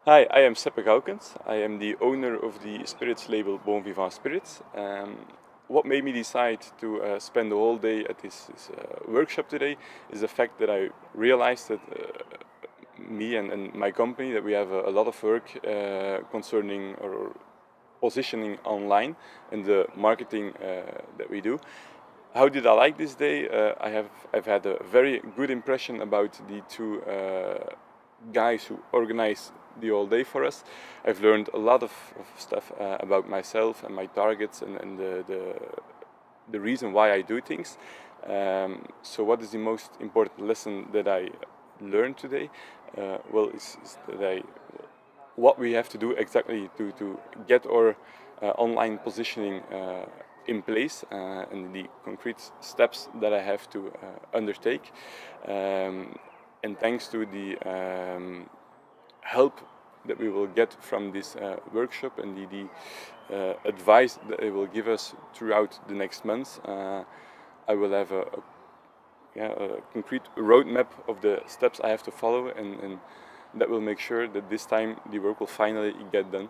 Hi, I am Seppe Gaukens. I am the owner of the spirits label Bon Vivant Spirits. What made me decide to spend the whole day at this workshop today is the fact that I realized that me and my company, that we have a lot of work concerning or positioning online and the marketing that we do. How did I like this day? I've had a very good impression about the two guys who organize the whole day for us. I've learned a lot of stuff about myself and my targets and the reason why I do things. So what is the most important lesson that I learned today? Is that what we have to do exactly to get our online positioning in place and the concrete steps that I have to undertake. And thanks to the help that we will get from this workshop and the advice that it will give us throughout the next months, I will have a concrete roadmap of the steps I have to follow, and that will make sure that this time the work will finally get done.